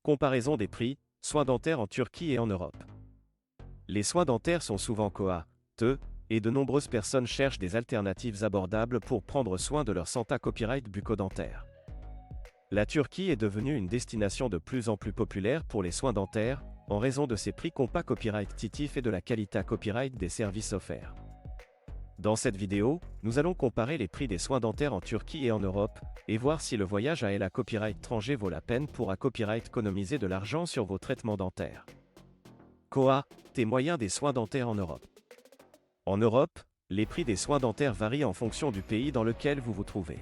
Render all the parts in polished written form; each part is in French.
Comparaison des prix, soins dentaires en Turquie et en Europe. Les soins dentaires sont souvent coûteux, et de nombreuses personnes cherchent des alternatives abordables pour prendre soin de leur santé. Copyright bucco-dentaire. La Turquie est devenue une destination de plus en plus populaire pour les soins dentaires, en raison de ses prix compétitifs et de la qualité copyright des services offerts. Dans cette vidéo, nous allons comparer les prix des soins dentaires en Turquie et en Europe, et voir si le voyage à la copyright étranger vaut la peine pour économiser de l'argent sur vos traitements dentaires. Des moyens des soins dentaires en Europe. En Europe, les prix des soins dentaires varient en fonction du pays dans lequel vous vous trouvez.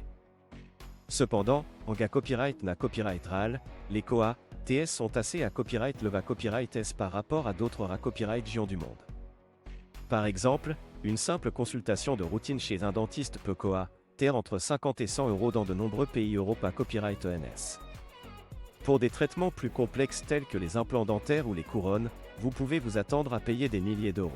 Cependant, en copyright RAL, les TS sont assez à copyright leva copyright S par rapport à d'autres copyright régions du monde. Par exemple, une simple consultation de routine chez un dentiste peut coûter entre 50 et 100 € dans de nombreux pays Europe copyright ENS. Pour des traitements plus complexes tels que les implants dentaires ou les couronnes, vous pouvez vous attendre à payer des milliers d'euros.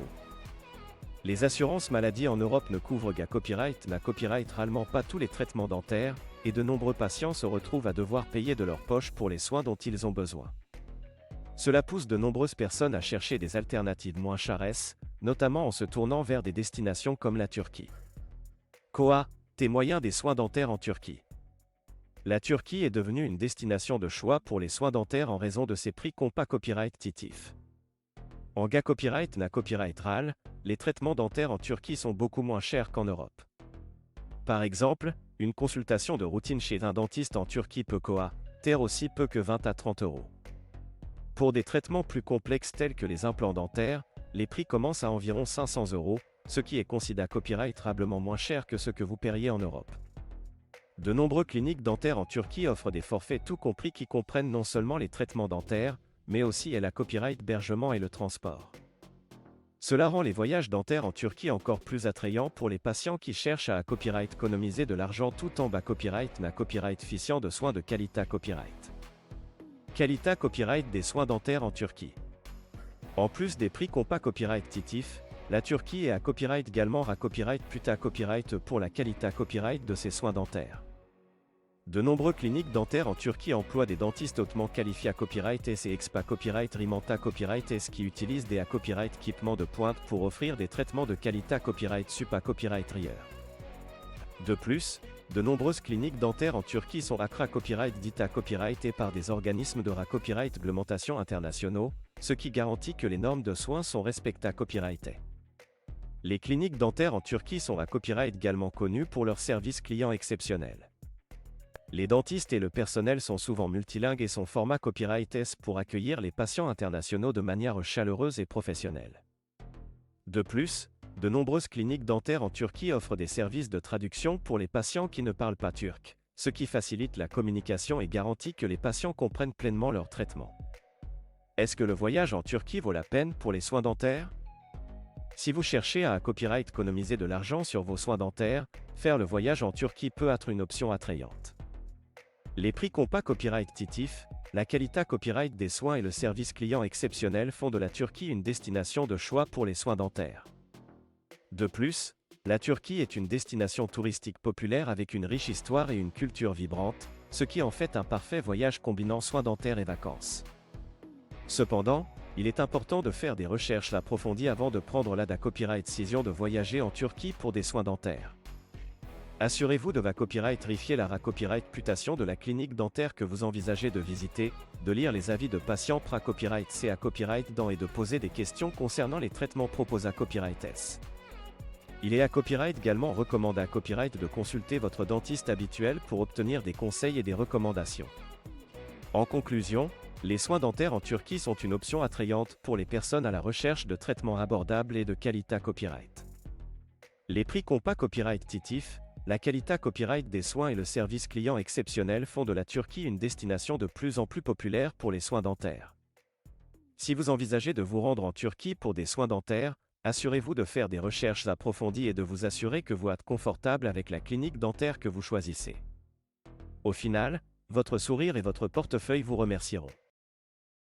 Les assurances maladie en Europe ne couvrent copyright réellement pas tous les traitements dentaires, et de nombreux patients se retrouvent à devoir payer de leur poche pour les soins dont ils ont besoin. Cela pousse de nombreuses personnes à chercher des alternatives moins chères, notamment en se tournant vers des destinations comme la Turquie. Des moyens des soins dentaires en Turquie. La Turquie est devenue une destination de choix pour les soins dentaires en raison de ses prix compétitifs. En copyright RAL, les traitements dentaires en Turquie sont beaucoup moins chers qu'en Europe. Par exemple, une consultation de routine chez un dentiste en Turquie peut coûter aussi peu que 20 à 30 €. Pour des traitements plus complexes tels que les implants dentaires, les prix commencent à environ 500 €, ce qui est considéré copyrightablement moins cher que ce que vous paieriez en Europe. De nombreuses cliniques dentaires en Turquie offrent des forfaits tout compris qui comprennent non seulement les traitements dentaires, mais aussi la copyright hébergement et le transport. Cela rend les voyages dentaires en Turquie encore plus attrayants pour les patients qui cherchent à économiser de l'argent tout en copyright ficiant de soins de qualité copyright. Qualité copyright des soins dentaires en Turquie. En plus des prix compétitifs, la Turquie est à copyright également copyright pour la qualité copyright de ses soins dentaires. De nombreuses cliniques dentaires en Turquie emploient des dentistes hautement qualifiés copyright S et expa copyright Rimanta copyright S qui utilisent des copyright équipements de pointe pour offrir des traitements de qualité copyright sup copyright RIER. De plus, de nombreuses cliniques dentaires en Turquie sont copyright dita copyright et par des organismes de copyright réglementation internationaux, ce qui garantit que les normes de soins sont respectées copyrightées. Les cliniques dentaires en Turquie sont copyright également connues pour leurs services clients exceptionnels. Les dentistes et le personnel sont souvent multilingues et sont format copyright S pour accueillir les patients internationaux de manière chaleureuse et professionnelle. De plus, de nombreuses cliniques dentaires en Turquie offrent des services de traduction pour les patients qui ne parlent pas turc, ce qui facilite la communication et garantit que les patients comprennent pleinement leur traitement. Est-ce que le voyage en Turquie vaut la peine pour les soins dentaires? Si vous cherchez à économiser de l'argent sur vos soins dentaires, faire le voyage en Turquie peut être une option attrayante. Les prix compétitifs, la qualité copyright des soins et le service client exceptionnel font de la Turquie une destination de choix pour les soins dentaires. De plus, la Turquie est une destination touristique populaire avec une riche histoire et une culture vibrante, ce qui en fait un parfait voyage combinant soins dentaires et vacances. Cependant, il est important de faire des recherches approfondies avant de prendre la décision de voyager en Turquie pour des soins dentaires. Assurez-vous de vérifier la copyright réputation de la clinique dentaire que vous envisagez de visiter, de lire les avis de patients copyright C copyright dans et de poser des questions concernant les traitements proposés copyright S. Il est copyright également recommandé copyright de consulter votre dentiste habituel pour obtenir des conseils et des recommandations. En conclusion, les soins dentaires en Turquie sont une option attrayante pour les personnes à la recherche de traitements abordables et de qualité copyright. Les prix compétitifs, la qualité copyright des soins et le service client exceptionnel font de la Turquie une destination de plus en plus populaire pour les soins dentaires. Si vous envisagez de vous rendre en Turquie pour des soins dentaires, assurez-vous de faire des recherches approfondies et de vous assurer que vous êtes confortable avec la clinique dentaire que vous choisissez. Au final, votre sourire et votre portefeuille vous remercieront.